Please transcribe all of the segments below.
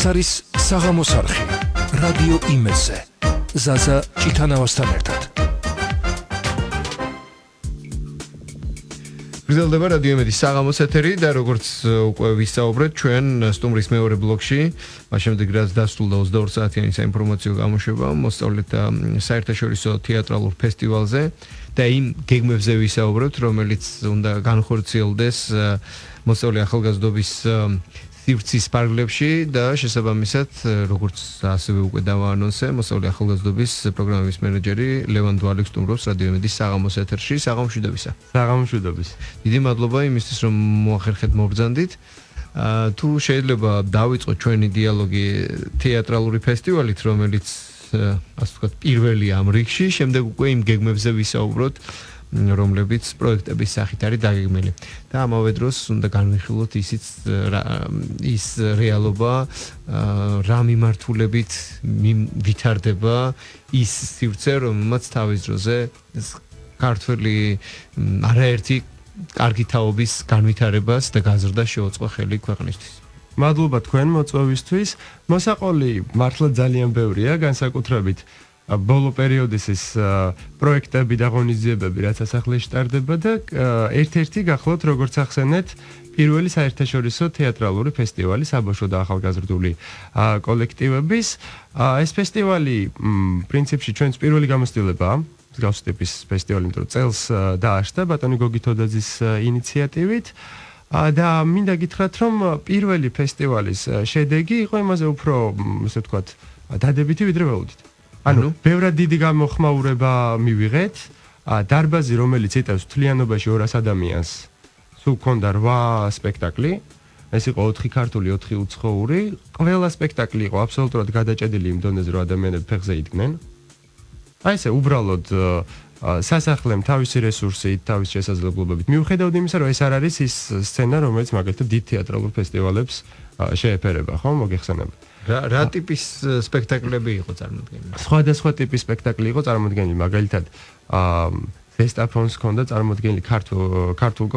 ეს არის საღამოს არხი რადიო იმედზე ზაზა ჭითანავასთან ერთად გრძელდება რადიო იმედი საღამოს ეთერი და როგორც უკვე ვისაუბრეთ ჩვენ სტუმრის მეორე ბლოკში მას შემდეგ რაც დასრულდა 22 საათიანი საინფორმაციო გამოშვება მოსწავლეთა საერთაშორისო თეატრალურ ფესტივალზე და იმ გეგმებზე ვისაუბრეთ რომელიც უნდა განხორციელდეს მოსწავლე ახალგაზრდობის სივრცის პარკლებში და შესაბამისად როგორც ასევე უკვე დავაანონსე მოსწავლე ახალგაზრდობის პროგრამების მენეჯერი ლევან დვალი სტუმრობს რადიო იმედის საღამოს ეთერში საღამოშვიდობისა. საღამოშვიდობის. დიდი მადლობა იმისთვის რომ მოახერხეთ მობრძანდით. თუ შეიძლება დავიწყოთ ჩვენი დიალოგი თეატრალური ფესტივალით რომელიც ასე ვთქვათ პირველი ამ რიგში, შემდეგ უკვე იმ გეგმებზე ვისაუბროთ რომლებიც პროექტების სახით არის დაგეგმილი. და ამავე დროს უნდა განვიხილოთ ის რეალობა რა მიმართულებით ვითარდება ის სივრცე, რომელმაც თავის დროზე ქართველი არაერთი კარგი თაობის განვითარებას და გაზრდას შეუწყო ხელი ქვეყნისთვის. მადლობა თქვენ მოწვევისთვის. მოსაყოლი მართლა ძალიან ბევრია, განსაკუთრებით ბოლო პერიოდის ის პროექტები და ღონისძიებები რაც სასახლეში ტარდება და ერთ-ერთი გახლავთ როგორც ახსენეთ პირველი საერთაშორისო თეატრალური ფესტივალი საბავშვო და ახალგაზრდული კოლექტივების ეს ფესტივალი პრინციპში ჩვენს პირველი გამოცდილებაა მსგავსი ტიპის ფესტივალი იმიტომ რომ წელს დააშთა ბატონი გოგითოდაძის ინიციატივით და მინდა გითხრათ რომ პირველი ფესტივალის შედეგი იყო იმაზე უფრო ასე ვთქვათ დადებითი ვიდრე ველოდით. ანუ ბევრად დიდი გამოხმაურება მივიღეთ დარბაზი რომელიც იტევს მთლიანობაში 200 ადამიანს სულ ქონდა 8 სპექტაკლი ეს იყო 4 ქართული 4 უცხოური ყველა სპექტაკლი იყო აბსოლუტურად გადაჭედილი იმ დონეზე რომ ადამიანები ფეხზე იდგნენ აი ესე უბრალოდ სასახლემ თავისი რესურსით თავის შესაძლებლობებით მიუხედავად იმისა რომ ეს არ არის ის სცენა რომელიც მაგალითად დიდ თეატრალურ ფესტივალებს შეეფერება ხო მოგეხსენებათ რა ტიპის სპექტაკლები იყო წარმოდგენილი? სხვადასხვა ტიპის სპექტაკლი იყო წარმოდგენილი, მაგალითად, ზესტაფონს ჰქონდა წარმოდგენილი ქართულ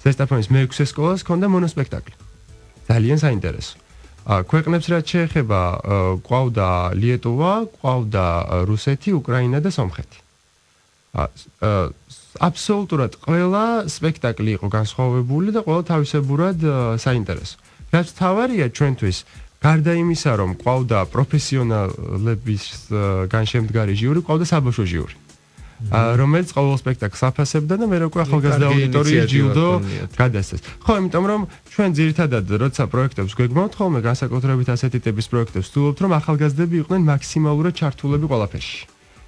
ზესტაფონის მე-6 სკოლას ჰქონდა მონოსპექტაკლი. ძალიან საინტერესო. ქვეყნებს რაც შეეხება, ყვავდა ლიეტუვა, ყვავდა რუსეთი, უკრაინა და სომხეთი. აბსოლუტურად ყველა სპექტაკლი იყო განსხვავებული და ყველა თავისებურად საინტერესო. რაც თავარია ჩვენთვის გარდა იმისა, რომ ყვავდა პროფესიონალების განშემდგარი ჟიური, ყვავდა საბავშვო ჟიური. რომელიც ყოველ სპექტაკლს აფასებდა და მე უკვე ახალგაზრდა აუდიტორიის ჯილდო გადასცეს. ხო, იმიტომ რომ ჩვენ ძირითადად როცა პროექტებს გვეგმავთ, ხოლმე განსაკუთრებით ასეთი ტიპის პროექტებს ვცდილობთ, რომ ახალგაზრდები იყვნენ მაქსიმალურად ჩართულები ყველაფერში.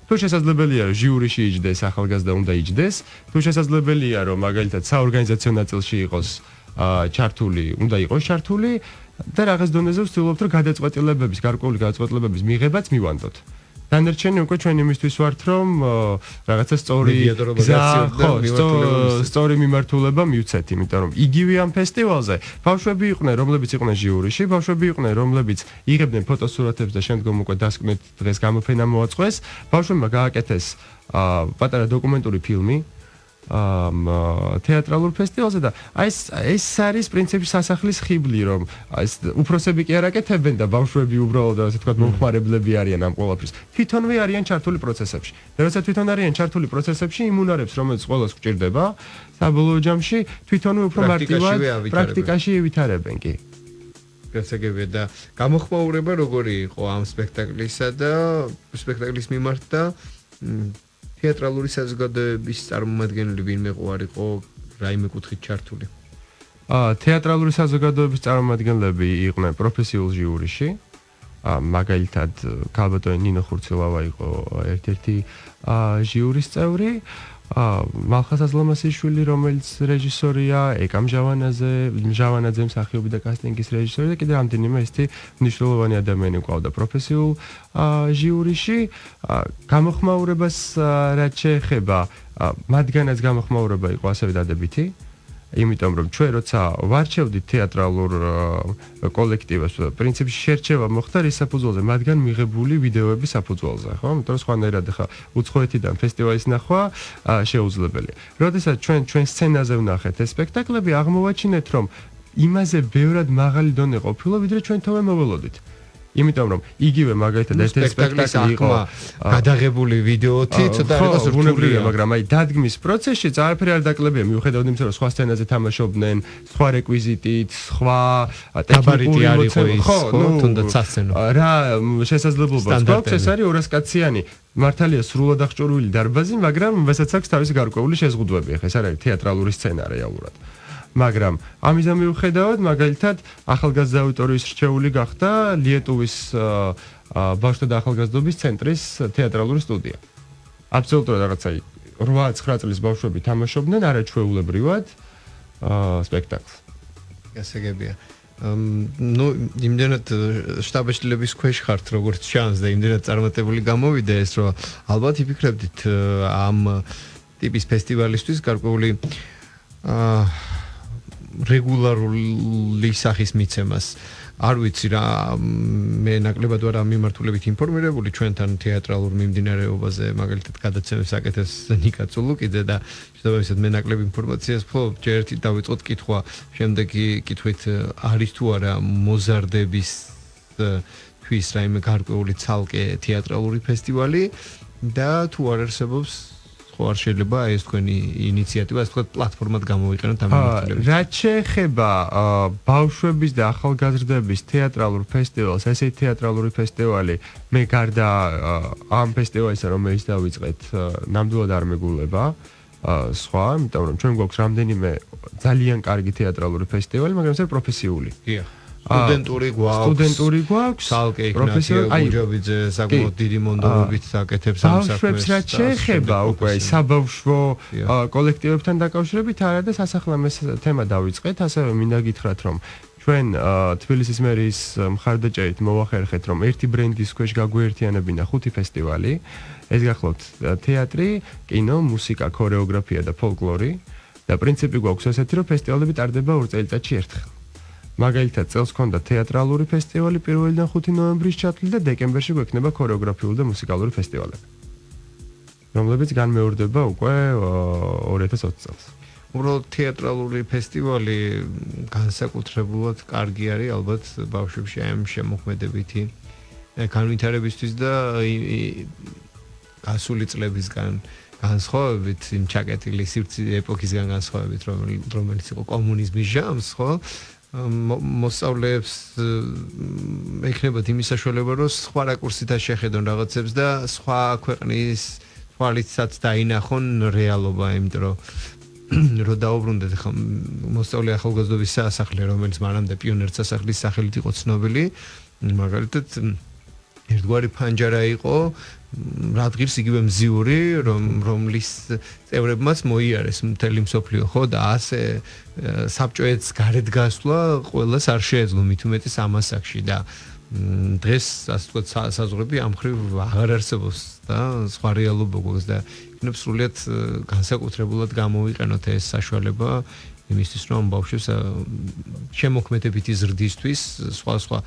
თუ შესაძლებელია, რომ ჟიურიში იჯდეს, ახალგაზრდა უნდა იჯდეს, თუ შესაძლებელია, რომ მაგალითად საორგანიზაციო ნაწილში იყოს ჩართული, უნდა იყოს ჩართული და რაღაც დონეზე ვცდილობთ რომ გადაწყვეტილებების, გარკვეული გადაწყვეტილებების მიღებაც მივანდოთ. დანარჩენი უკვე ჩვენ იმისთვის ვართ რომ რაღაცა სწორი მიმართულება მივცეთ, იმიტომ რომ იგივე ამ ფესტივალზე ბავშვები იყვნენ, რომლებიც იყვნენ ჟიურიში, ბავშვები იყვნენ, რომლებიც იღებდნენ ფოტოსურათებს და შემდგომ უკვე დასკვნით დღეს გამოფენა მოაწყვეს, ბავშვებმა გააკეთეს პატარა დოკუმენტური ფილმი თეატრალურ ფესტივალზე და ეს არის პრინციპში სასახლის ხიბლი რომ ეს უფროსები კი არ აკეთებენ და ბავშვები უბრალოდ ასე ვთქვათ მომხმარებლები არიან ამ ყველაფრის თვითონვე არიან ჩართული პროცესებში და როცა თვითონ არიან ჩართული პროცესებში იმუნარებს რომელიც ყველას გვჭირდება საბოლოო ჯამში თვითონვე უფრო მარტივად პრაქტიკაში ვითარებენ კი გასაგებია და გამოხმაურება როგორი იყო ამ სპექტაკლისა და სპექტაკლის მიმართ და თეატრალური საზოგადოების წარმომადგენელი ვინმე ყوارიყო რაიმე კუთხით ჩართული. თეატრალური საზოგადოების წარმომადგენლები იყვნენ პროფესიულ ჟიურიში. მაგალითად, ქალბატონი ნინო ხურცილავა იყო ერთ-ერთი ჟიურის წევრი. მალხას აზლამასიშვილი, რომელიც რეჟისორია, ეკამ ჟავანაძე მსახიობი და კასტინგის რეჟისორი და კიდევ რამდენიმე ესეთი მნიშვნელოვანი ადამიანი ყავდა პროფესიულ ჟიურიში. გამოხმაურებას რაც შეეხება, მათგანაც გამოხმაურება იყო ასევე დადებითი. იმიტომ რომ ჩვენ როცა ვარჩევდით თეატრალურ კოლექტივებს, პრინციპში შერჩევა მოხდა რის საფუძველზე, მათგან მიღებული ვიდეოების საფუძველზე, ხო? იმიტომ რომ სხვანაირად ხა უცხოეთიდან ფესტივალის ნახვა შეუძლებელია. როდესაც ჩვენ სცენაზე ვნახეთ ეს სპექტაკლები, აღმოვაჩინეთ რომ იმაზე ბევრად მაღალი დონე ყოფილა, ვიდრე ჩვენ თოვე მოველოდით. იმიტომ რომ იგივე მაგალითად ეს სპექტაკლი იყო გადაღებული ვიდეოთი, ცოტა იყო რთულია, მაგრამ აი დადგმის პროცესში არაფერი არ დაკლებია, მიუხედავად იმისა, რომ სხვა სცენაზე თამაშობდნენ, სხვა რეკვიზიტით, სხვა ტაბარიტი არ იყო ის, ხო, თუნდაც სასცენო. რა შესაძლებლობა გვაქვს, ეს არის 200 კაციანი მართალია სრულად აღჭურვილი დარბაზი, მაგრამ ვესაც აქვს თავისი გარკვეული შეზღუდვები. ეხლა ეს არის თეატრალური სცენა რეალურად. მაგრამ ამისამ მიუხედავად მაგალითად ახალგაზრდა აუდიტორიის რჩეული გახდა ლიეტუვის ბავშვთა და ახალგაზრდობის ცენტრის თეატრალური სტუდია. აბსოლუტურად რაღაცა 8-9 წლის ბავშვები თამაშობდნენ არაჩვეულებრივად სპექტაკლს. გასაგებია. ну, იმდენად შტაბ-შტილების ქვეშ ხართ, როგორც ჩანს და იმდენად წარმატებული გამოვიდა ეს, რომ ალბათ იფიქრებდით ამ ტიპის ფესტივალისთვის გარკვეული რეგულარული სახის მიცემას. არ ვიცი რა, მე ნაკლებად ვარ ამ მიმართულებით ინფორმირებული ჩვენთან თეატრალურ მიმდინარეობაზე, მაგალითად გადაცემებს აკეთებს ნიკა წულუკიძე და შესაბამისად მე ნაკლებ ინფორმაციას ვფლობ, ჯერ ერთი დავიწყოთ კითხვა, შემდეგი კითხვით არის თუ არა მოზარდების თვის რაიმე გარკვეული ცალკე თეატრალური ფესტივალი და თუ არ არსებობს ხო არ შეიძლება ეს თქვენი ინიციატივა ასე ვთქვათ პლატფორმად გამოვიყენოთ ამ მიმართულებით. რაც შეეხება ბავშვების და ახალგაზრდების თეატრალურ ფესტივალს, ესე თეატრალური ფესტივალი მე გარდა ამ ფესტივალისა რომელიც დავიწყეთ, ნამდვილად არ მეგულება სხვა, იმიტომ რომ ჩვენ გვაქვს რამდენიმე ძალიან კარგი თეატრალური ფესტივალი, მაგრამ ეს არის პროფესიული. სტუდენტური გვაქვს, ცალკე იქნათია გუჯობიძე საკმაოდ დიდი მონდომებით აკეთებს ამ საქმეს. ბავშვებს რაც შეეხება უკვე საბავშვო კოლექტივებთან დაკავშირებით არა და სასახლემეს თემა დავიწყეთ, ასევე მინდა გითხრათ რომ ჩვენ თბილისის მერიის მხარდაჭერით მოვახერხეთ რომ ერთი ბრენდის ქვეშ გაგვიერთიანებინა 5 ფესტივალი. ეს გახლავთ თეატრი, კინო, მუსიკა, ქორეოგრაფია და ფოლკლორი და პრინციპი გვაქვს ესეთი რომ ფესტივალები ტარდება 2 წელიწადში ერთხელ. მაგალითად წელს ჰქონდა თეატრალური ფესტივალი 1-დან 5 ნოემბრის ჩათვლით და დეკემბერში გვექნება ქორეოგრაფიული და მუსიკალური ფესტივალები, რომლებიც განმეორდება უკვე 2020 წელს. უბრალოდ თეატრალური ფესტივალი განსაკუთრებულად კარგი არის ალბათ ბავშვებში ამ შემოქმედებითი განვითარებისთვის და გასული წლებისგან განსხვავებით, იმ ჩაკეტილი სივრცის ეპოქისგან განსხვავებით, რომელიც იყო კომუნიზმის ჟამს, ხო? მოსწავლეებს ექნებათ იმის საშუალება, რომ სხვა რაკურსითაც შეხედონ რაღაცებს და სხვა ქვეყნის თვალითაც დაინახონ რეალობა, იმიტომ რომ დაუბრუნდეთ ხომ მოსწავლე ახალგაზრდობის სასახლე, რომელიც მანამდე პიონერ სასახლის სახელით იყო ცნობილი, მაგალითად ერთგვარი ფანჯარა იყო, რადგან იგივე მზიური, რომლის წევრებმაც მოიარეს მთელი მსოფლიო, ხო და ასე საბჭოეთს გარეთ გასვლა ყველას არ შეეძლო, მით უმეტეს ამასაკში და დღეს ასე ვთქვათ საზღვრები ამ ხრივ აღარ არსებობს და სხვა რეალობა გვაქვს და იქნებ სრულიად განსაკუთრებულად გამოვიყენოთ ეს საშუალება იმისთვის, რომ ბავშვებს შემოქმედებითი ზრდისთვის სხვა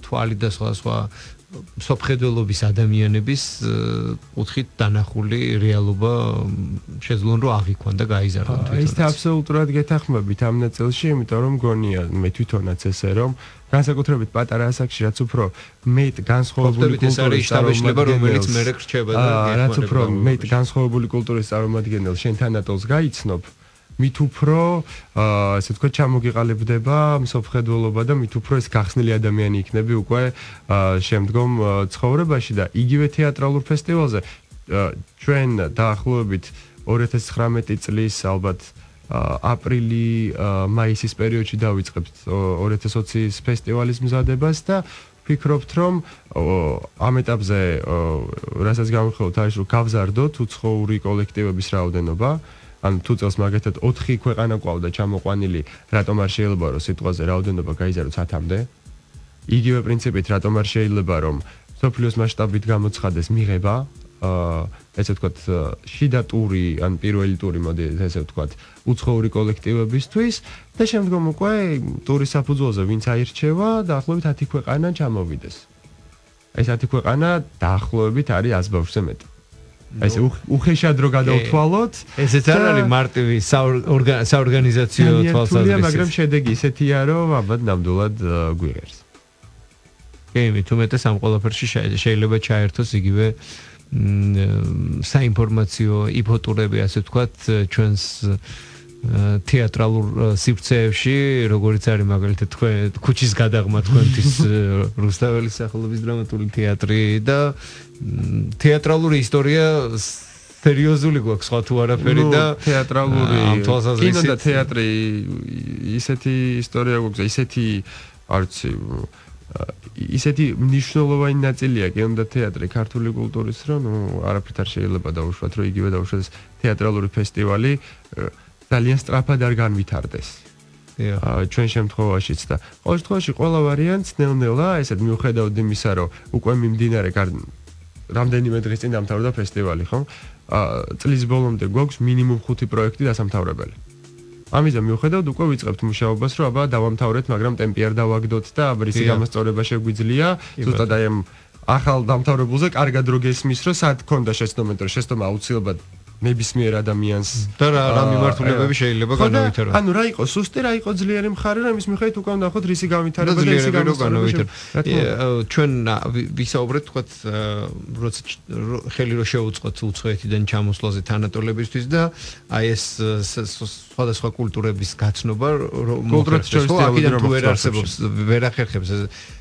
თვალი და სხვა სოფხედველობის ადამიანების კუთხით დანახული რეალობა შეძლონ რომ აღიქვან და გაიზარდონ თვითონაც. ეს აბსოლუტურად გეთანხმებით ამ ნაწილში, იმიტომ რომ გონია მე თვითონაც ესე რომ განსაკუთრებით პატარა ასაკში რაც უფრო მეტ განსხვავებული კულტურის წარმომადგენელი, რომელიც მე რჩება და რაც უფრო მეტ განსხვავებული კულტურის წარმომადგენელ შენ თანატოლს გაიცნობ, მით უფრო ასე ვთქვათ ჩამოგიყალიბდება მსოფლმხედველობა და მით უფრო ეს გახსნილი ადამიანი იქნები უკვე შემდგომ ცხოვრებაში და იგივე თეატრალურ ფესტივალზე ჩვენ დაახლოებით 2019 წლის ალბათ აპრილი-მაისის პერიოდში დავიწყებთ 2020-ის ფესტივალის მზადებას და ვფიქრობთ რომ ამ ეტაპზე რასაც გავიხსენოთ არის რომ გავზარდოთ უცხოური კოლექტივების რაოდენობა. ან თუ წელს მაგალითად 4 ქვეყანა ყავდა ჩამოყვანილი, რატომ არ შეიძლება რომ სიტყვაზე რაოდენობა გაიზარდოს 10-მდე? იგივე პრინციპით რატომ არ შეიძლება რომ სოფლიოს მასშტაბით გამოცხადეს მიღება, ესე ვთქვათ, შიდა ტური ან პირველი ტური მოდი ესე ვთქვათ, უცხოური კოლექტივებისთვის და შემდგომ უკვე ტურის საფუძველზე ვინც აირჩევა, დაახლოებით 10 ქვეყანა ჩამოვიდეს. ეს 10 ქვეყანა დაახლოებით არის 100 ბავშვზე მეტი. ესე უხეშად რო გადავთვალოთ ესეც არ არის მარტივი საორგანიზაციო თვალსაზრისით მაგრამ შედეგი ისეთია რომ ალბათ ნამდვილად გვიღერს მით უმეტეს ამ ყველაფერში შეიძლება ჩაერთოს იგივე საინფორმაციო იფოტურები ასე ვთქვათ ჩვენს თეატრალურ სივრცეებში როგორც არის მაგალითად თქვენ ქუჩის გადაღმა თქვენთვის რუსთაველის სახელობის დრამატული თეატრი და თეატრალური ისტორია სერიოზული გვაქვს სხვა თუ არაფერი და თეატრალური კინო და თეატრი ისეთი ისტორია გვაქვს ისეთი არცი ისეთი მნიშვნელოვანი ნაწილია კინო და თეატრი ქართული კულტურის რომ არაფრით არ შეიძლება დაუშვათ რომ იგივე დაუშვათ თეატრალური ფესტივალი ძალიან სწრაფად არ განვითარდეს. ჩვენ შემთხვევაშიც და ყოველ შემთხვევაში ყველა ვარიანტს ნელ-ნელა ესეთ მიუხედავად იმისა რომ უკვე მიმდინარე რამდენიმე დღის წინ დამთავრდა ფესტივალი, ხო? წლის ბოლომდე გვაქვს მინიმუმ 5 პროექტი დასამთავრებელი. ამიტომ მიუხედავად უკვე ვიწყებთ მუშაობას, რომ აბა დავამთავრეთ, მაგრამ ტემპი არ დავაგდოთ და აბა ისი გამოსწორება შეგვიძლია. ზუსტად აი ამ ახალ დამთავრებულზე კარგად რო გესმის, რომ სად ქონდა შეცდომა, რომ შეცდომა აუცილებლად ნებისმიერ ადამიანს და რა მიმართულებები შეიძლება განავითაროს. ანუ რა იყო სუსტი, რა იყო ძლიერი მხარე, რომ ის მიხედვით უკვე ნახოთ რისი განვითარება და ისი განვითარება. ჩვენ ვისაუბრეთ თქვათ როცა ხელი რო შეუწყოთ უცხოეთიდან ჩამოსვლაზე თანატოლებისთვის და აი ეს სხვადასხვა კულტურების გაცნობა კულტურების აქედან თუ ვერ არსებობს ვერ ახერხებს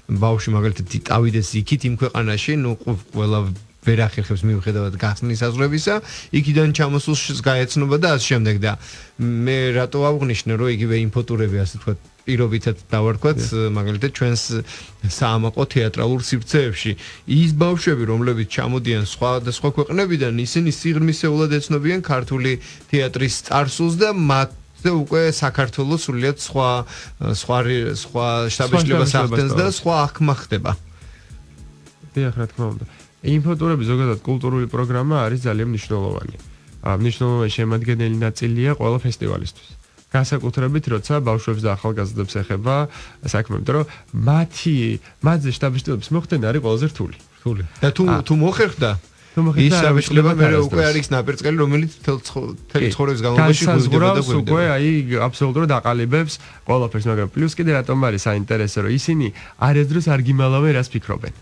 ბავშვი მაგალითად ავიდეს იქით იმ ქვეყანაში ნუ ყველა ვერ ახერხებს მიუხედავად გახსნის აზრებისა, იქიდან ჩამოსულს გაეცნობა და ასე შემდეგ და მე რატო ავღნიშნე რომ იგივე ინფოტურები ასე თქვათ პირობითად დავარქვათ მაგალითად ჩვენს საამაყო თეატრალურ სივრცეებში ის ბავშვები რომლებიც ჩამოდიან სხვა ქვეყნებიდან ისინი სიღრმისეულად ეცნობიან ქართული თეატრის წარსულს და მათზე უკვე საქართველოს სრულიად სხვა შტაბ-შტაბას ახდენს და სხვა აღქმა ხდება. დიახ, რა თქმა უნდა. ინფოტურები ზოგადად კულტურული პროგრამა არის ძალიან მნიშვნელოვანი. მნიშვნელოვანი შემადგენელი ნაწილია ყველა ფესტივალისთვის. განსაკუთრებით როცა ბავშვებს და ახალგაზრდებს ეხება საქმე, იმიტომ რომ მათზე შტაბ-შტაბის მოხდენა არის ყველაზე რთული. და თუ მოხერხდა ის შტაბ-შტაბი მე უკვე არის ნაპირწყელი რომელიც მთელი ცხოვრების განმავლობაში გვხვდება და გვხვდება. უკვე აი აბსოლუტურად აყალიბებს ყველაფერს, მაგრამ პლუს კიდე რატომ არის საინტერესო რომ ისინი არასდროს არ გიმალავენ რას ფიქრობენ.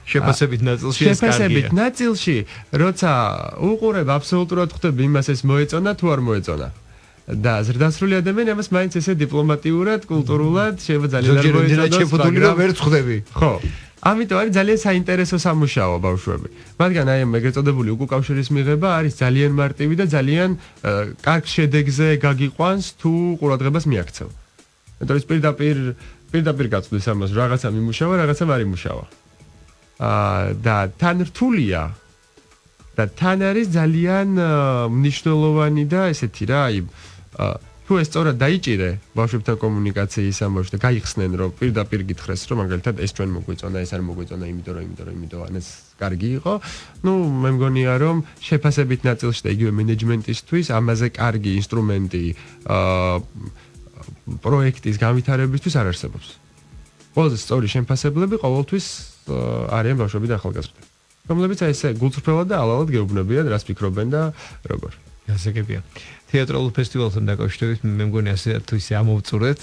შეფასებით ნაწილში ეს კარგია. შეფასებით ნაწილში, როცა უყურებ აბსოლუტურად ხვდები იმას ეს მოეწონა თუ არ მოეწონა. და ზრდასრული ადამიანი ამას მაინც ესე დიპლომატიურად, კულტურულად შეიძლება ძალიან არ მოეწონოს. შეფუთული რა ვერ წხვდები. ხო. ამიტომ არის ძალიან საინტერესო სამუშაო ბავშვები. მაგრამ აი ეგრეთ წოდებული უკავშირის მიღება არის ძალიან მარტივი და ძალიან კარგ შედეგზე გაგიყვანს თუ ყურადღებას მიაქცევ. იმიტომ ის პირდაპირ გაწვდის ამას, რაღაცა მიმუშავა, რაღაცა არ იმუშავა. და თან რთულია და თან არის ძალიან მნიშვნელოვანი და ესეთი რა აი თუ ეს სწორად დაიჭირე ბავშვებთან კომუნიკაციის ამბავში და გაიხსნენ რომ პირდაპირ გითხრეს რომ მაგალითად ეს ჩვენ მოგვიწონა ეს არ მოგვიწონა იმიტომ ან ეს კარგი იყო ნუ მე მგონია რომ შეფასებით ნაწილში და იგივე მენეჯმენტისთვის ამაზე კარგი ინსტრუმენტი პროექტის განვითარებისთვის არ არსებობს ყველაზე სწორი შეფასებლები ყოველთვის არიან ბავშვები და ახალგაზრდები. რომლებიც აი ესე გულწრფელად და ალალად გეუბნებიან რას ფიქრობენ და როგორ. გასაგებია. თეატრალურ ფესტივალთან დაკავშირებით მე მგონი ასე თუ ისე ამოვწურეთ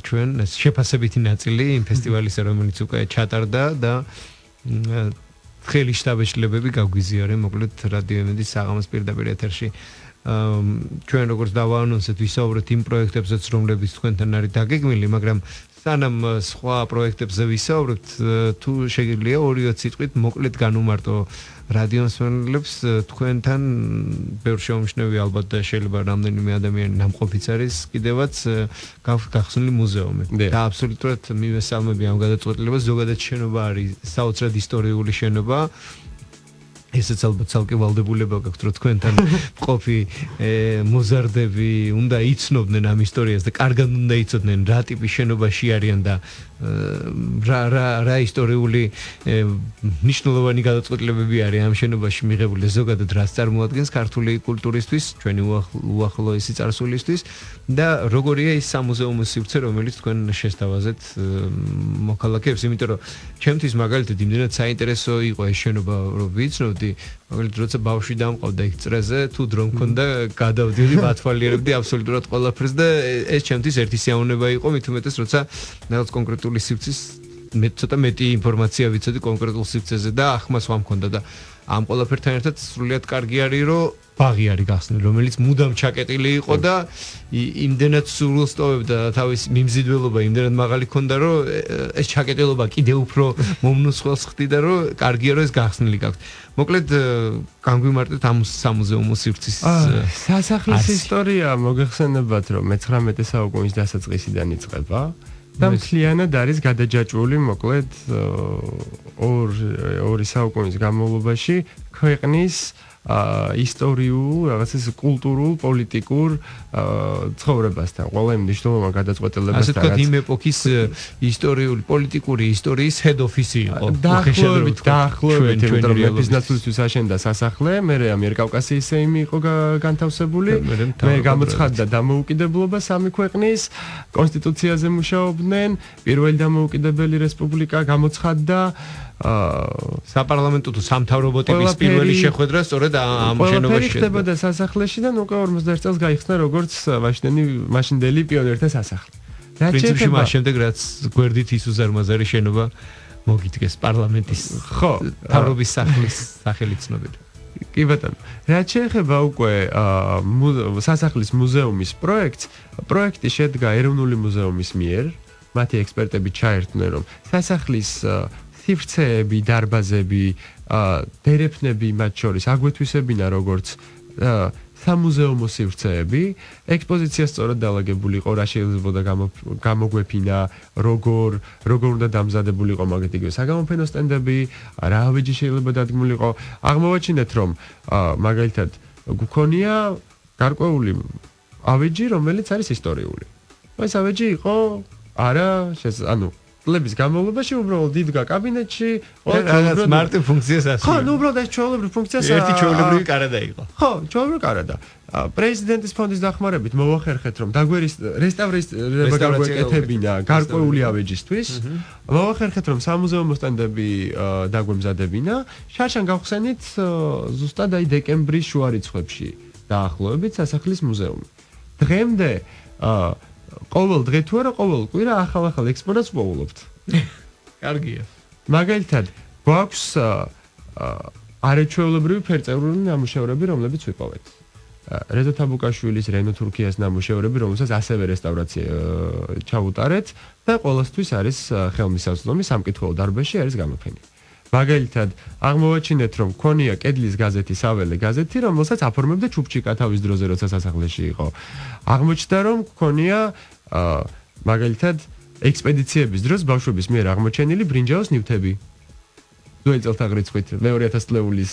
ჩვენ შეფასებითი ნაწილი იმ ფესტივალისა რომელიც უკვე ჩატარდა და ხელი შტაბ-შტაბები გაგვიზიარენ მოკლედ რადიო იმედის საღამოს პირდაპირ ეთერში. ჩვენ როგორც დავაანონსეთ ვისაუბრეთ იმ პროექტებზეც რომლებიც თქვენთან არის დაგეგმილი, მაგრამ სანამ სხვა პროექტებზე ვისაუბრებთ, თუ შეგიძლია 2-3 სიტყვით მოკლედ განუმარტო რადიო მსმენელებს თქვენთან ბევრ შეუმჩნევი ალბათ და შეიძლება რამდენიმე ადამიანი ნამყოფიც არის კიდევაც გახსნილი მუზეუმი. და აბსოლუტურად მივესალმები ამ გადაწყვეტილებას, ზოგადად შენობა არის საოცრად ისტორიული შენობა. ესეც ალბათ ცალკე ვალდებულება გაქვთ რომ თქვენთან მყოფი მოზარდები უნდა იცნობდნენ ამ ისტორიას და კარგად უნდა იცოდნენ რა ტიპის შენობაში არიან და რა ისტორიული მნიშვნელოვანი გადაწყვეტილებები არის ამ შენობაში მიღებული ზოგადად რაც წარმოადგენს ქართული კულტურისთვის ჩვენი უახლოესი წარსულისთვის და როგორია ის სამუზეუმო სივრცე რომელიც თქვენ შესთავაზეთ მოქალაქეებს იმიტომ რომ ჩემთვის მაგალითად იმდენად საინტერესო იყო ეს შენობა რომ ვიცნობ ვიყავდი, მაგალითად, როცა ბავშვი დამყავდა იქ წრეზე, თუ დრო მქონდა, გადავდიოდი, ვათვალიერებდი აბსოლუტურად ყველაფერს და ეს ჩემთვის ერთი სიამოვნება იყო, მით უმეტეს, როცა რაღაც კონკრეტული სივრცის ცოტა მეტი ინფორმაცია ვიცოდი კონკრეტულ სივრცეზე და ახმას ვამქონდა და ამ ყველაფერთან ერთად სრულიად კარგი არის, რომ ბაღი არის გახსნილი, რომელიც მუდამ ჩაკეტილი იყო და იმდენად სურვილს ტოვებდა თავის მიმზიდველობა, იმდენად მაღალი ქონდა, რომ ეს ჩაკეტილობა კიდევ უფრო მომნუცხველს ხდიდა, რომ კარგია, რომ ეს გახსნილი გაქვს. მოკლედ, განგვიმარტეთ ამ სამუზეუმო სივრცის სასახლის ისტორია მოგეხსენებათ, რომ მე-19 საუკუნის დასაწყისიდან იწყება. და მთლიანად არის გადაჯაჭვული, მოკლედ, ორი საუკუნის განმავლობაში ქვეყნის ისტორიულ, რაღაცის კულტურულ, პოლიტიკურ ცხოვრებასთან, ყველა იმ მნიშვნელოვან გადაწყვეტილებასთან. ასე თქვა, იმ ეპოქის ისტორიული, პოლიტიკური ისტორიის head office იყო. დაახლოებით, იმიტომ რომ მეფის ნაცვლისთვის აშენდა სასახლე, მერე ამიერკავკასიის სეიმი იყო განთავსებული, მე გამოცხადდა დამოუკიდებლობა სამი ქვეყნის, კონსტიტუციაზე მუშაობდნენ, პირველი დამოუკიდებელი რესპუბლიკა გამოცხადდა საპარლამენტო თუ სამთავრობო ტიპის პირველი შეხვედრა სწორედ ამ შენობაში ხდებოდა სასახლეში და უკვე 51 წელს გაიხსნა როგორც მაშინდელი პიონერთა სასახლე. პრინციპში მას შემდეგ რაც გვერდით ის უზარმაზარი შენობა მოგიდგეს პარლამენტის თავრობის სახლის სახელი ცნობილი. კი ბატონო, რაც შეეხება უკვე სასახლის მუზეუმის პროექტი შედგა ეროვნული მუზეუმის მიერ, მათი ექსპერტები ჩაერთნენ, რომ სასახლის სივრცეები, დარბაზები, დერეფნები მათ შორის აგვეთვისებინა როგორც სამუზეუმო სივრცეები, ექსპოზიცია სწორად დალაგებული იყო, რა შეიძლება გამოგვეფინა, როგორ უნდა დამზადებული იყო მაგათ იგივე საგამოფენო სტენდები, რა ავეჯი შეიძლება დადგმული იყო. აღმოვაჩინეთ, რომ მაგალითად გვქონია გარკვეული ავეჯი, რომელიც არის ისტორიული. ეს ავეჯი იყო წლების განმავლობაში უბრალოდ იდგა კაბინეტში, რაღაც მარტივ ფუნქციას ასრულებდა. ხო, უბრალოდ ეს ჩვეულებრივი ფუნქციას ერთი ჩვეულებრივი კარადა იყო. ხო, ჩვეულებრივი კარადა. პრეზიდენტის ფონდის დახმარებით მოვახერხეთ, რომ რესტავრირება გაგვეკეთებინა გარკვეული ავეჯისთვის. მოვახერხეთ, რომ სამუზეუმო სტენდები დაგვემზადებინა. შარშან გავხსენით ზუსტად დეკემბრის შუა რიცხვებში დაახლოებით სასახლის მუზეუმი. დღემდე ყოველ დღე თუ არა ყოველ კვირა ახალ ექსპონატს ვუყოლობთ. კარგია. მაგალითად, გვაქვს არაჩვეულებრივი ფერწერული ნამუშევრები, რომლებიც ვიპოვეთ. რეზო თაბუკაშვილის, რენო თურქიას ნამუშევრები, რომელსაც ასევე რესტავრაცია ჩაუტარეთ და ყველასთვის არის ხელმისაწვდომი სამკითხველო დარბაზში არის გამოფენილი. მაგალითად, აღმოვაჩინეთ, რომ ქონია კედლის გაზეთი, საველე გაზეთი, რომელსაც აფორმებდა ჩუბჩიკა თავის დროზე, როცა სასახლეში იყო. აღმოჩნდა, რომ ქონია მაგალითად ექსპედიციების დროს ბავშვების მიერ აღმოჩენილი ბრინჯაოს ნივთები. ძველი წელთაღრიცხვით 2000 წლეულის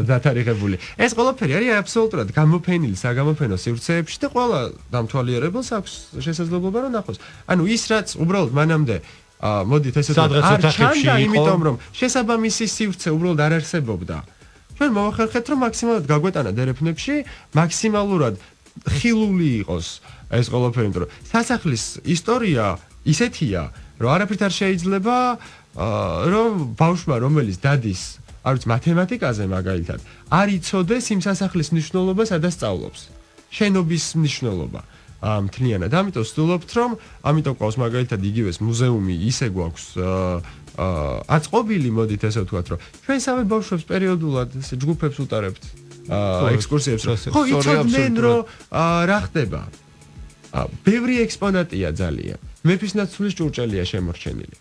დათარიღებული. ეს ყველაფერი არის აბსოლუტურად გამოფენილი საგამოფენო სივრცეებში და ყველა დამთვალიერებელს აქვს შესაძლებლობა რომ ნახოს. ანუ ის რაც უბრალოდ მანამდე მოდით ესე არ ჩანდა, იმიტომ რომ შესაბამისი სივრცე უბრალოდ არ არსებობდა. ჩვენ მოვახერხეთ, რომ მაქსიმალურად გაგვეტანა დერეფნებში, მაქსიმალურად ხილული იყოს ეს ყველაფერი, იმიტომ რომ სასახლის ისტორია ისეთია, რომ არაფრით არ შეიძლება რომ ბავშვმა, რომელიც დადის, არ ვიცი, მათემატიკაზე მაგალითად, არ იცოდეს იმ სასახლის მნიშვნელობას, სადაც სწავლობს. შენობის მნიშვნელობა. მთლიანად. ამიტომ ვცდილობთ, რომ ამიტომ ყავს მაგალითად იგივეს მუზეუმი ისე გვაქვს აწყობილი, მოდით ესე ვთქვათ, რომ ჩვენ სამი ბავშვებს პერიოდულად ესე ჯგუფებს უტარებთ ექსკურსიებს. ხო, იცოდნენ, რომ რა ხდება. ბევრი ექსპონატია ძალიან. მეფის ნაცვლის ჭურჭელია შემორჩენილი.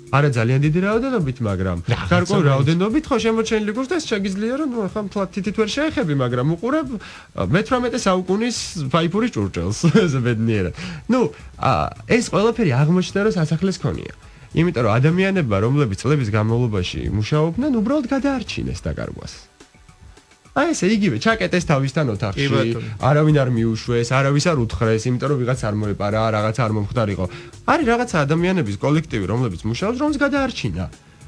არა ძალიან დიდი რაოდენობით, მაგრამ გარკვეულ რაოდენობით ხო შემორჩენილი გვაქვს და ეს შეგიძლია რომ ხა მთლად თითით ვერ შეეხები, მაგრამ უყურებ მე-18 საუკუნის ფაიფური ჭურჭელს ესე ბედნიერად. ეს ყველაფერი აღმოჩნდა რომ სასახლეს ქონია. იმიტომ რომ ადამიანებმა, რომლებიც წლების განმავლობაში მუშაობდნენ, უბრალოდ გადაარჩინეს დაკარგვას. აი ესე იგივე ჩაკეტეს თავისთან ოთახში, არავინ არ მიუშვეს, არავის არ უთხრეს, იმიტომ რომ ვიღაც არ მოეპარა, რაღაც არ მომხდარიყო. არის რაღაცა ადამიანების კოლექტივი, რომლებიც მუშაობს, რომს გადაარჩინა.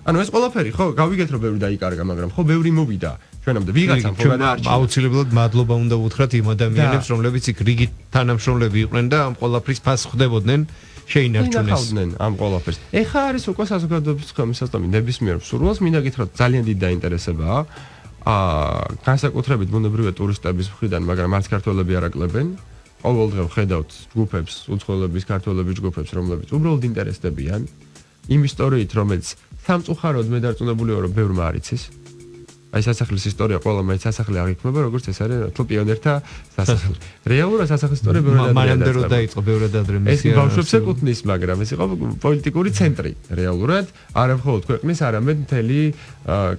ანუ ეს ყველაფერი ხო გავიგეთ რომ ბევრი დაიკარგა, მაგრამ ხო ბევრი მოვიდა. ჩვენამდე ვიღაცამ ხო გადაარჩინა. აუცილებლად მადლობა უნდა ვუთხრათ იმ ადამიანებს, რომლებიც იქ რიგით თანამშრომლები იყვნენ და ამ ყველაფრის ფასს ხვდებოდნენ. შეინარჩუნეს ამ ყველაფერს. ეხა არის უკვე საზოგადოების ხელმისაწვდომი ნებისმიერ მსურველს მინდა გითხრათ ძალიან დიდი დაინტერესებაა. განსაკუთრებით ბუნებრივია ტურისტების მხრიდან, მაგრამ არც ქართველები არ აკლებენ. ყოველდღე ვხედავთ ჯგუფებს, უცხოელების, ქართველების ჯგუფებს, რომლებიც უბრალოდ ინტერესდებიან იმ ისტორიით, რომელიც სამწუხაროდ მე დარწმუნებული ვარ, რომ ბევრმა არ იცის. აი სასახლის ისტორია ყველა მაინც სასახლე აღიქმება, როგორც ეს არის თქო პიონერთა სასახლე. რეალურად სასახლის ისტორია ბევრად მანამდე რო დაიწყო ბევრად ადრე ეს ბავშვებს ეკუთვნის, მაგრამ ეს იყო პოლიტიკური ცენტრი რეალურად, არა მხოლოდ ქვეყნის, არამედ მთელი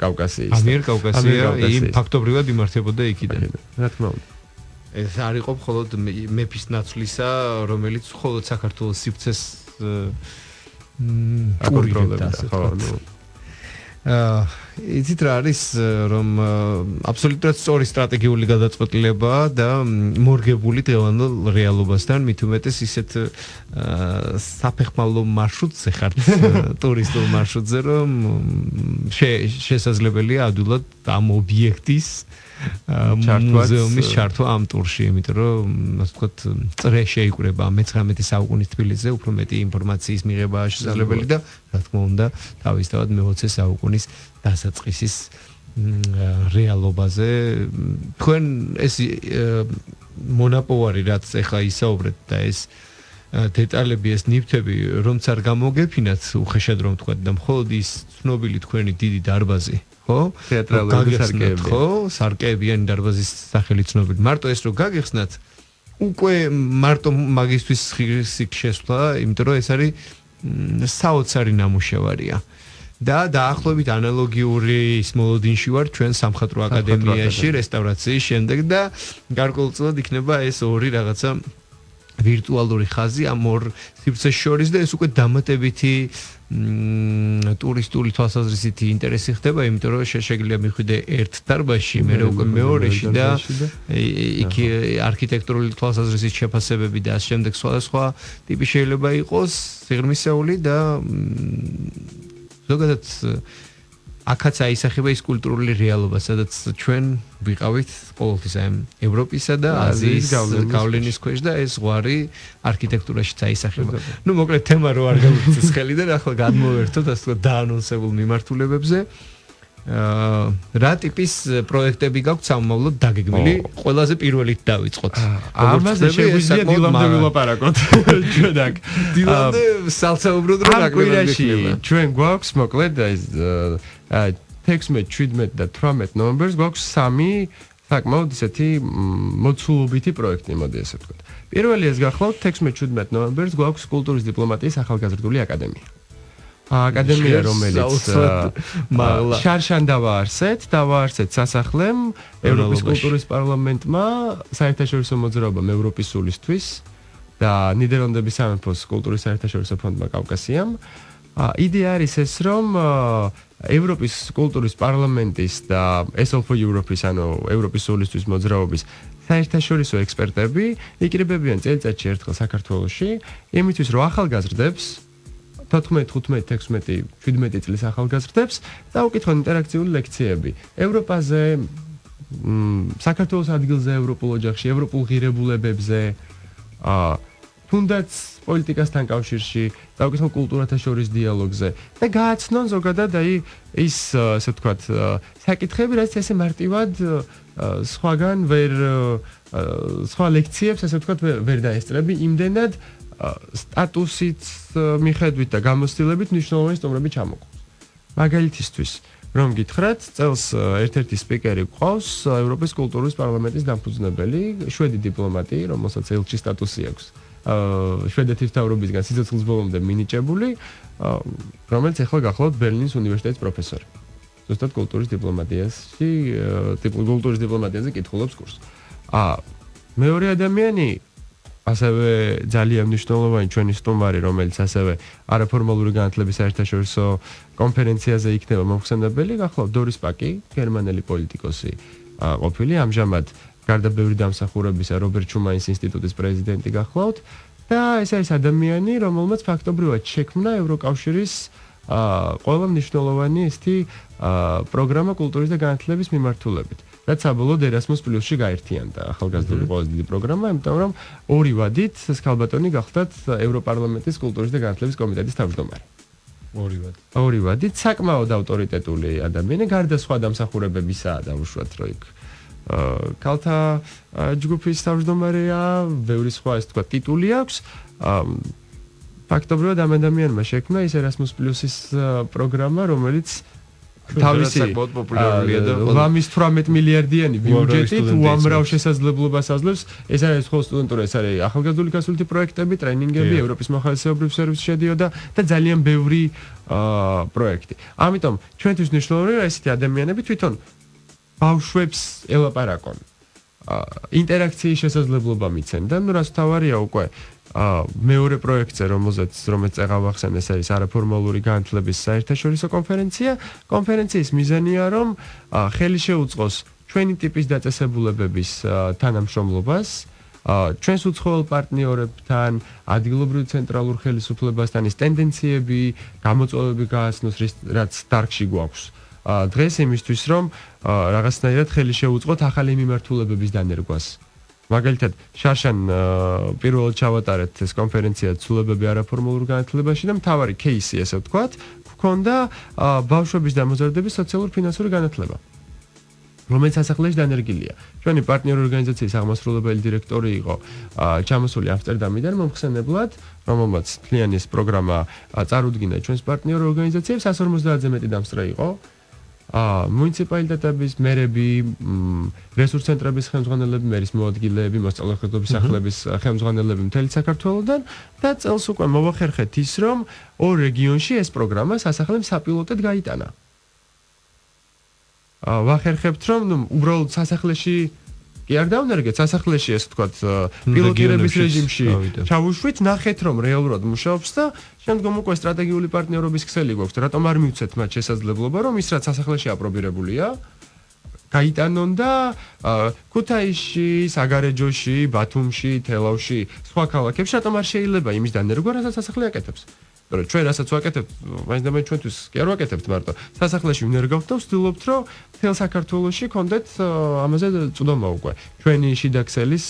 კავკასიის. ამიერკავკასია იმ ფაქტობრივად იმართებოდა იქიდან. რა თქმა უნდა. ეს არ იყო მხოლოდ მეფის ნაცვლისა, რომელიც მხოლოდ საქართველოს სივრცეს აკონტროლებდა, ხო, ნუ იცით რა არის, რომ აბსოლუტურად სწორი სტრატეგიული გადაწყვეტილება და მორგებული დღევანდელ რეალობასთან, მით უმეტეს ისეთ საფეხმავლო მარშრუტზე ხართ, ტურისტულ მარშრუტზე, რომ შესაძლებელია ადვილად ამ ობიექტის მუზეუმის ჩართვა ამ ტურში, იმიტომ რომ ასე ვთქვათ, წრე შეიკრება 19 საუკუნის თბილისზე, უფრო მეტი ინფორმაციის მიღება შესაძლებელი და რა თქმა უნდა, თავისთავად მე-20 საუკუნის დასაწყისის რეალობაზე. თქვენ ეს მონაპოვარი რაც ეხა ისაუბრეთ და ეს დეტალები, ეს ნივთები, რომც არ გამოგეფინათ უხეშად რომ ვთქვათ და მხოლოდ ის ცნობილი თქვენი დიდი დარბაზი, ხო? თეატრალური სარკეები. ხო, სარკეებიანი დარბაზის სახელი ცნობილი. მარტო ეს რო გაგეხსნათ, უკვე მარტო მაგისტვის სიხშირე, იმიტომ რომ ეს არის საოცარი ნამუშევარია. და დაახლოებით ანალოგიური ის მოლოდინში ვარ ჩვენ სამხატვრო აკადემიაში რესტავრაციის შემდეგ და გარკვეულწილად იქნება ეს ორი რაღაცა ვირტუალური ხაზი ამ ორ სივრცეს შორის და ეს უკვე დამატებითი ტურისტული თვალსაზრისით ინტერესი ხდება, იმიტომ რომ შეიძლება მიხვიდე ერთ დარბაზში, მე უკვე მეორეში და იქ არქიტექტურული თვალსაზრისით შეფასებები და ამ შემდეგ სხვადასხვა ტიპი შეიძლება იყოს სიღრმისეული და ზოგადად აქაც აისახება ის კულტურული რეალობა, სადაც ჩვენ ვიყავით ყოველთვის აი ევროპისა და აზიის გავლენის ქვეშ და ეს ზღვარი არქიტექტურაშიც აისახება. ნუ მოკლედ თემა რო არ გავიქცეს ხელიდან, ახლა გადმოვერთოთ ასე ვთქვათ დაანონსებულ მიმართულებებზე. რა ტიპის პროექტები გაქვთ სამომავლოდ დაგეგმილი? ყველაზე პირველით დავიწყოთ. ამაზე შეგვიძლია დილამდე ვილაპარაკოთ ჩვენ აქ. დილამდე სალსაუბროდ რო დაგეგმილი. ჩვენ გვაქვს მოკლედ ეს 16, 17 და 18 ნოემბერს გვაქვს სამი საკმაოდ ისეთი მოცულობითი პროექტი, მოდი ასე ვთქვათ. პირველი ეს გახლავთ 16-17 ნოემბერს გვაქვს კულტურის დიპლომატიის ახალგაზრდული აკადემია. აკადემია, რომელიც შარშან დავაარსეთ სასახლემ ევროპის კულტურის პარლამენტმა, საერთაშორისო მოძრაობამ ევროპის სულისთვის და ნიდერლანდების სამეფოს კულტურის საერთაშორისო ფონდმა კავკასიამ. იდეა არის ეს, რომ ევროპის კულტურის პარლამენტის და SL for Europe-ის, ანუ ევროპის სულისთვის მოძრაობის საერთაშორისო ექსპერტები იკრიბებიან წელიწადში ერთხელ საქართველოში, იმისთვის რომ ახალგაზრდებს 14, 15, 16, 17 წლის ახალგაზრდებს დაუკითხონ ინტერაქციული ლექციები ევროპაზე, საქართველოს ადგილზე ევროპულ ოჯახში, ევროპულ ღირებულებებზე, თუნდაც პოლიტიკასთან კავშირში, დაუკითხონ კულტურათა შორის დიალოგზე და გააცნონ ზოგადად აი ის ასე ვთქვათ საკითხები, რაც ესე მარტივად სხვაგან სხვა ლექციებს ასე ვთქვათ ვერ დაესწრები იმდენად სტატუსით მიხედვით და გამოცდილებით მნიშვნელოვანი სტუმრები ჩამოყავს. მაგალითისთვის, რომ გითხრათ, წელს ერთ-ერთი სპიკერი გვყავს ევროპის კულტურის პარლამენტის დამფუძნებელი, შვედი დიპლომატი, რომელსაც ელჩის სტატუსი აქვს. შვედეთის მთავრობისგან სიცოცხლის ბოლომდე მინიჭებული, რომელიც ახლა გახლავთ ბერლინის უნივერსიტეტის პროფესორი. ზუსტად კულტურის დიპლომატიაზე კითხულობს კურსს. მეორე ადამიანი ასევე ძალიან მნიშვნელოვანი ჩვენი სტუმარი, რომელიც ასევე არაფორმალური განათლების საერთაშორისო კონფერენციაზე იქნება მომხსენებელი, გახლავთ დორის პაკი, გერმანელი პოლიტიკოსი ყოფილი, ამჟამად გარდა ბევრი დამსახურებისა რობერტ შუმანის ინსტიტუტის პრეზიდენტი გახლავთ და ეს არის ადამიანი, რომელმაც ფაქტობრივად შექმნა ევროკავშირის ყველა მნიშვნელოვანი ესეთი პროგრამა კულტურის და განათლების მიმართულებით. რაც საბოლოოდ Erasmus+-ში გაერთიანდა ახალგაზრდული ყველაზე დიდი პროგრამა, იმიტომ რომ ორი ვადით სკალბატონი გახდათ ევროპარლამენტის კულტურის და განათლების კომიტეტის თავმჯდომარე. ორივადით საკმაოდ ავტორიტეტული ადამიანი, გარდა სხვა დამსახურებებისა დაუშვათ, რომ იქ ქალთა ჯგუფის თავმჯდომარეა, ბევრი სხვა ეს თქვა ტიტული აქვს. ფაქტობრივად ამ ადამიანმა შექმნა ის Erasmus+-ის პროგრამა, რომელიც თავისი პოპულარულია და 18 მილიარდიანი ბიუჯეტით უამრავ შესაძლებლობას აძლევს. ეს არის ხოლმე სტუდენტური, ეს არის ახალგაზრდული გასულითი პროექტები, ტრენინგები, ევროპის მოხალისეობრივ სერვისში შედიოდა და ძალიან ბევრი პროექტი. ამიტომ ჩვენთვის მნიშვნელოვანია, რომ ესეთი ადამიანები თვითონ ბავშვებს ელაპარაკონ. ინტერაქციის შესაძლებლობა მიცემ და რაც თავარია უკვე მეორე პროექტზე, რომელიც წეგავახსენ, ეს არის არაფორმალური განათლების საერთაშორისო კონფერენცია. კონფერენციის მიზანია, რომ ხელი შეუწყოს ჩვენი ტიპის დაწესებულებების თანამშრომლობას, ჩვენს უცხოელ პარტნიორებთან, ადგილობრივ ცენტრალურ ხელისუფლებასთან ის ტენდენციები, გამოწვევები გააცნოს, რაც დარგში გვაქვს. დღეს იმისთვის, რომ რაღაცნაირად ხელი შეუწყოთ ახალი მიმართულებების დანერგვას. მაგალითად, შარშან პირველად ჩავატარეთ ეს კონფერენცია ცვლილებები არაფორმალურ განათლებაში და მთავარი кейსი, ესე ვთქვათ, გქონდა ბავშვების და მოზარდების სოციალურ-ფინანსური განათლება, რომელიც სასახლეში დანერგილია. ჩვენი პარტნიორი ორგანიზაციის აღმასრულებელი დირექტორი იყო ჩამოსული ამსტერდამიდან მომხსენებლად, რომელმაც მთლიანი ეს პროგრამა წარუდგინა ჩვენს პარტნიორ ორგანიზაციებს, 150-ზე მეტი დამსწრე იყო. მუნიციპალიტეტების მერები, რესურს ცენტრების ხელმძღვანელები, მერის მოადგილეები, მოსწავლეთა ახალგაზრდობის სახლების ხელმძღვანელები მთელი საქართველოდან და წელს უკვე მოვახერხეთ ის, რომ ორ რეგიონში ეს პროგრამა სასახლემ საპილოტოდ გაიტანა. ვახერხებთ, რომ უბრალოდ სასახლეში კი არ დავნერგეთ, სასახლეში ეს ვთქვათ პილოტირების რეჟიმში ჩავუშვით, ნახეთ რომ რეალურად მუშაობს და შემდგომ უკვე სტრატეგიული პარტნიორობის ქსელი გვაქვს. რატომ არ მივცეთ მათ შესაძლებლობა, რომ ის რაც სასახლეში აპრობირებულია, გაიტანონ და ქუთაისში, საგარეჯოში, ბათუმში, თელავში, სხვა ქალაქებში რატომ არ შეიძლება იმის დანერგვა, რასაც სასახლე აკეთებს. მაგრამ ჩვენ რასაც ვაკეთებთ, მაინც და მაინც ჩვენთვის კი არ ვაკეთებთ მარტო. სასახლეში ვნერგავთ და ვცდილობთ, რომ თელ საქართველოში კონდეთ ამაზე წვდომა უკვე. ჩვენი შიდა ქსელის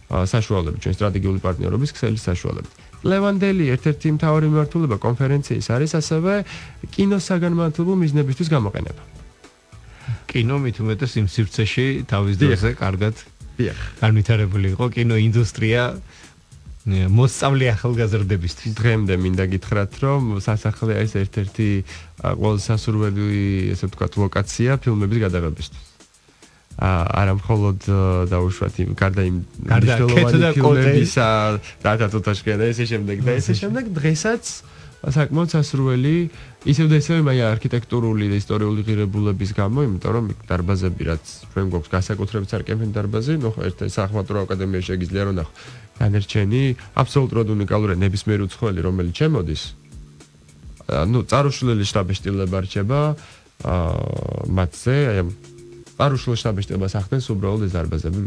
საშუალებით, ჩვენი სტრატეგიული პარტნიორობის ქსელის საშუალებით. ლევანდელი ერთ-ერთი მთავარი მიმართულება კონფერენციის არის ასევე კინოს საგანმანათლებლო მიზნებისთვის გამოყენება. კინო მით უმეტეს იმ სივრცეში თავის დროზე კარგად განვითარებული იყო კინო ინდუსტრია მოსწავლე ახალგაზრდებისთვის. დღემდე მინდა გითხრათ, რომ სასახლე არის ერთ-ერთი ყველაზე სასურველი, ესე ვთქვათ, ლოკაცია ფილმების გადაღებისთვის. არა მხოლოდ დაუშვათ იმ გარდა იმ მნიშვნელოვანი ფილმებისა, რატატოთაშკენ და ესე შემდეგ, დღესაც საკმაოდ სასურველი ისევ და ისევ მაი არქიტექტურული და ისტორიული ღირებულების გამო, იმიტომ რომ დარბაზები, რაც ჩვენ გვაქვს განსაკუთრებით სარკემფენ დარბაზი, ნუ ერთ-ერთი სახმატრო აკადემიაში შეგიძლია რომ ნახო. დანერჩენი აბსოლუტურად უნიკალური ნებისმიერი უცხოელი, რომელიც შემოდის. წარუშლელი შტაბ-შტილება რჩება მათზე, აი წარუშლელ შტაბ-შტილებას ახდენს უბრალოდ ეს დარბაზები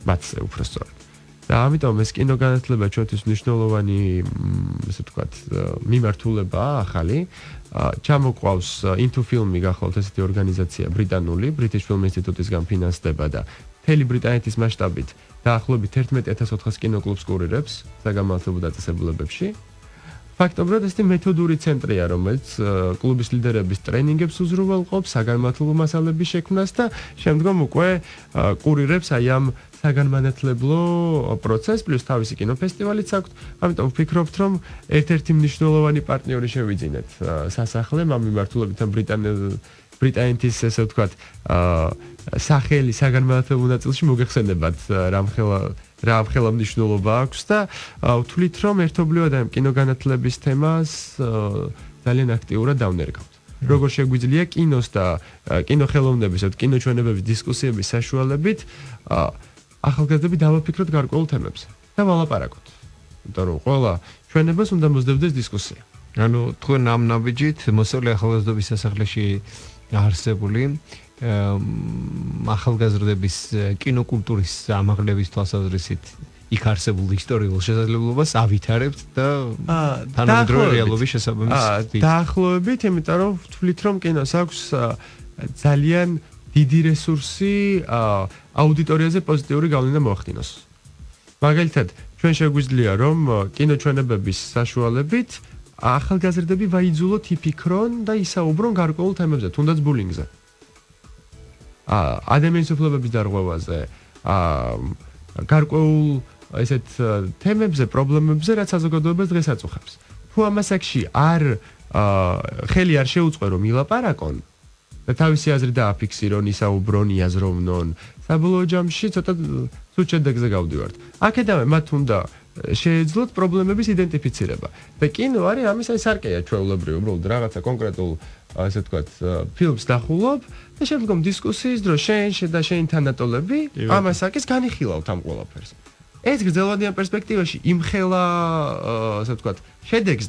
მათზე უფრო სწორად. და ამიტომ ეს კინოგანათლება ჩვენთვის მნიშვნელოვანი, ესე ვთქვათ, მიმართულებაა ახალი. ჩამოყვავს Into Film-ი გახლავთ ესეთი ორგანიზაცია ბრიტანული, British Film Institute-ისგან ფინანსდება და მთელი ბრიტანეთის მასშტაბით დაახლოებით 11,400 კინოკლუბს კურირებს საგანმანათლებლო დაწესებულებებში. ფაქტობრივად ეს მეთოდური ცენტრია, რომელიც კლუბის ლიდერების ტრენინგებს უზრუნველყოფს, საგანმანათლებლო მასალების შექმნას და შემდგომ უკვე კურირებს აი ამ საგანმანათლებლო პროცესს, პლუს თავისი კინოფესტივალიც აქვს. ამიტომ ვფიქრობთ, რომ ერთ-ერთი მნიშვნელოვანი პარტნიორი შევიძინეთ სასახლემ ამ მიმართულებით ბრიტანეთის, ესე ვთქვათ, სახელი საგანმანათლებლო ნაწილში მოგეხსენებათ რა ამხელა მნიშვნელობა აქვს და ვთვლით, რომ ერთობლივად ამ კინოგანათლების თემას ძალიან აქტიურად დავნერგავთ. როგორ შეგვიძლია კინოს და კინოხელოვნების, კინოჩვენებების დისკუსიების საშუალებით ახალგაზრდები დავაფიქროთ გარკვეულ თემებზე და ვალაპარაკოთ. იმიტომ რომ ყველა ჩვენებას უნდა მოსდევდეს დისკუსია. ანუ თქვენ ამ ნაბიჯით მოსწავლე ახალგაზრდობის სასახლეში არსებული ახალგაზრდების კინოკულტურის ამაღლების თვალსაზრისით იქ არსებულ ისტორიულ შესაძლებლობას ავითარებთ და თანამედროვე რეალობის შესაბამისად დაახლოებით, იმიტომ რომ ვთვლით, რომ კინოს აქვს ძალიან დიდი რესურსი აუდიტორიაზე პოზიტიური გავლენა მოახდინოს. მაგალითად, ჩვენ შეგვიძლია რომ კინოჩვენებების საშუალებით ახალგაზრდები ვაიძულოთ იფიქრონ და ისაუბრონ გარკვეულ თემებზე, თუნდაც ბულინგზე. ადამიანის უფლებების დარღვევაზე, გარკვეულ ესეთ თემებზე, პრობლემებზე, რაც საზოგადოებას დღეს აწუხებს. თუ ამას აქში ხელი არ შეუწყო რომ ილაპარაკონ და თავისი აზრი დააფიქსირონ, ისაუბრონ, იაზროვნონ, საბოლოო ჯამში ცოტა სულ შედეგზე გავდივართ. აქედან მათ უნდა შეეძლოთ პრობლემების იდენტიფიცირება. და კინო არის ამის სარკეა ჩვეულებრივ, უბრალოდ რაღაცა კონკრეტულ ასე ვთქვათ, ფილმს დახულობ და შემდგომ დისკუსიის დროს შენ თანატოლები ამას აკის განიხილავთ ამ ყველაფერს. ეს გრძელვადიან პერსპექტივაში იმხელა ასე ვთქვათ, შედეგს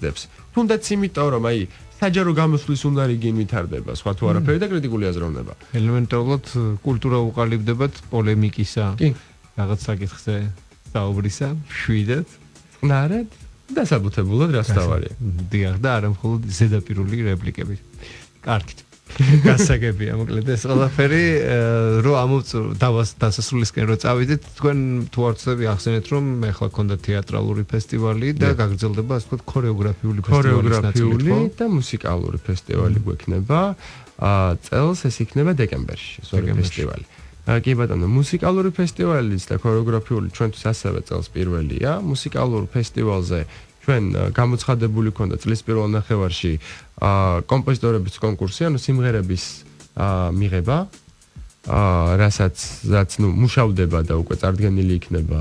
თუნდაც იმიტომ რომ საჯარო გამოსვლის უნარი გინ ვითარდება, სხვა თუ არაფერი და კრიტიკული აზროვნება. ელემენტარულად კულტურა უყალიბდებათ პოლემიკისა, რაღაც საკითხზე საუბრისა, შვიდად, ნარად დასაბუთებულად რას დავარია. დიახ და არა მხოლოდ ზედაპირული რეპლიკები. კარგით. გასაგებია, მოკლედ ეს ყველაფერი რომ დასასრულისკენ რო წავიდეთ, თქვენ თუ არ ვცდები ახსენეთ რომ ეხლა გქონდა თეატრალური ფესტივალი და გაგრძელდება ასე ვთქვათ ქორეოგრაფიული და მუსიკალური ფესტივალი გვექნება. წელს ეს იქნება დეკემბერში, ფესტივალი. კი ბატონო, მუსიკალური ფესტივალიც და ქორეოგრაფიული ჩვენთვის ასევე წელს პირველია. მუსიკალურ ფესტივალზე ჩვენ გამოცხადებული ქონდა წლის პირველ ნახევარში კომპოზიტორების კონკურსი, ანუ სიმღერების მიღება, რასაც მუშავდება და უკვე წარდგენილი იქნება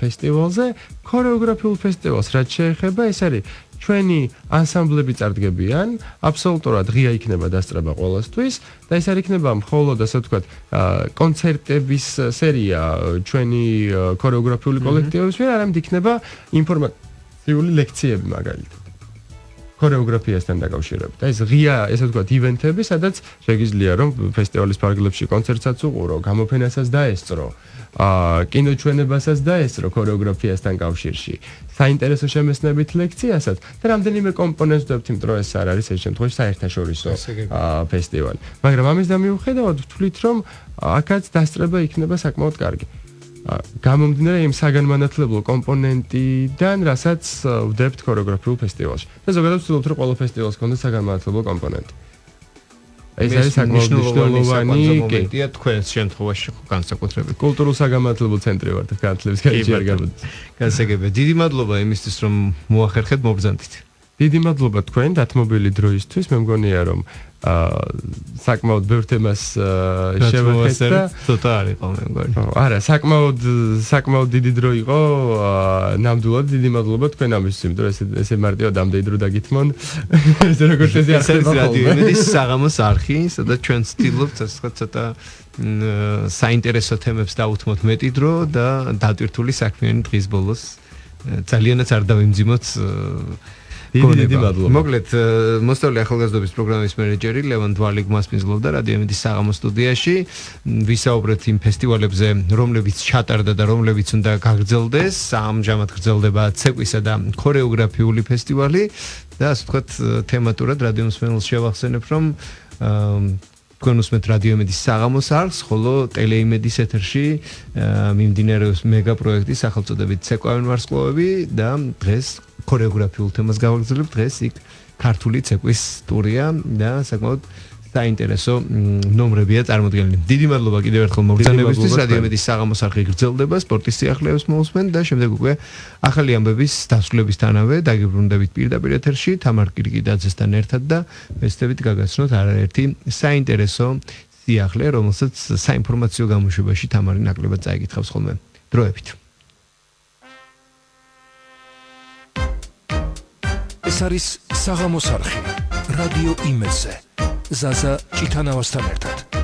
ფესტივალზე. ქორეოგრაფიულ ფესტივალს რაც შეეხება, ეს არის ჩვენი ანსამბლები წარდგებიან, აბსოლუტურად ღია იქნება დასწრება ყველასთვის და ეს არ იქნება მხოლოდ ასე ვთქვათ კონცერტების სერია ჩვენი ქორეოგრაფიული კოლექტივების მიერ, არამედ იქნება ინფორმაციული ლექციები მაგალითად ქორეოგრაფიასთან დაკავშირებით. ეს ღია, ესე ვთქვათ, ივენთები, სადაც შეგიძლია რომ ფესტივალის ფარგლებში კონცერტსაც უყურო, გამოფენასაც დაესწრო, კინოჩვენებასაც დაესწრო ქორეოგრაფიასთან კავშირში, საინტერესო შემეცნებით ლექციასაც და რამდენიმე კომპონენტს ვდებთ, იმიტომ რომ ეს არ არის ეს შემთხვევაში საერთაშორისო ფესტივალი. მაგრამ ამის დამიუხედავად ვთვლით, რომ აქაც დასწრება იქნება საკმაოდ კარგი. გამომდინარე იმ საგანმანათლებლო კომპონენტიდან, რასაც ვდებთ ქორეოგრაფიულ фестивалში. და ზოგადად ვცდილობთ, რომ ყველა фестивалს ქონდეს საგანმანათლებლო კომპონენტი. ეს არის საკმაოდ მნიშვნელოვანი მომენტია თქვენს შემთხვევაში განსაკუთრებით. კულტურულ საგანმანათლებლო ცენტრი ვართ, განათლების კავშირი არ გამოდის. გასაგებია. დიდი მადლობა იმისთვის, რომ მოახერხეთ მობრძანდით. დიდი მადლობა თქვენ დათმობილი დროისთვის. მე მგონია, რომ საკმაოდ ბევრ თემას შევეხეთ და ცოტა არ იყო მე მგონი. არა, საკმაოდ დიდი დრო იყო. ნამდვილად დიდი მადლობა თქვენ ამისთვის, იმიტომ რომ ესე მარტივად ამდენი დრო დაგითმონ. ეს როგორც ეს ახლა რადიო იმედის საღამოს არხი, სადაც ჩვენ ვცდილობთ ცოტა საინტერესო თემებს დავუთმოთ მეტი დრო და დატვირთული საქმიანი დღის ბოლოს ძალიანაც არ დავიმძიმოთ. დიდი მადლობა. მოკლედ, მოსწავლე ახალგაზრდობის პროგრამების მენეჯერი ლევან დვალი გვასპინძლობდა რადიო იმედის საღამოს სტუდიაში. ვისაუბრეთ იმ ფესტივალებზე, რომლებიც ჩატარდა და რომლებიც უნდა გაგრძელდეს. ამჟამად გრძელდება ცეკვისა და ქორეოგრაფიული ფესტივალი და ასე ვთქვათ, თემატურად რადიო მსმენელს შევახსენებ, რომ თქვენ უსმენთ რადიო იმედის საღამოს არხს, ხოლო ტელე იმედის ეთერში მიმდინარეობს მეგა პროექტი სახელწოდებით ცეკვავენ ვარსკვლავები და დღეს ქორეოგრაფიულ თემას გავაგრძელებთ. დღეს იქ ქართული ცეკვის ტურია და საკმაოდ საინტერესო ნომრებია წარმოდგენილი. დიდი მადლობა კიდევ ერთხელ მოგზაურობისთვის. რადიო იმედის საღამოს არხი გრძელდება, სპორტის სიახლეებს მოусმენ და შემდეგ უკვე ახალი ამბების დასრულებისთანავე დაგიბრუნდებით პირდაპირ ეთერში თამარ კირკიდაძესთან ერთად და ვეცდებით გაგაცნოთ არაერთი საინტერესო სიახლე, რომელსაც საინფორმაციო გამოშვებაში თამარი ნაკლებად წაიკითხავს ხოლმე. დროებით. ეს არის საღამოს არხი რადიო იმედზე ზაზა ჭითანავასთან ერთად.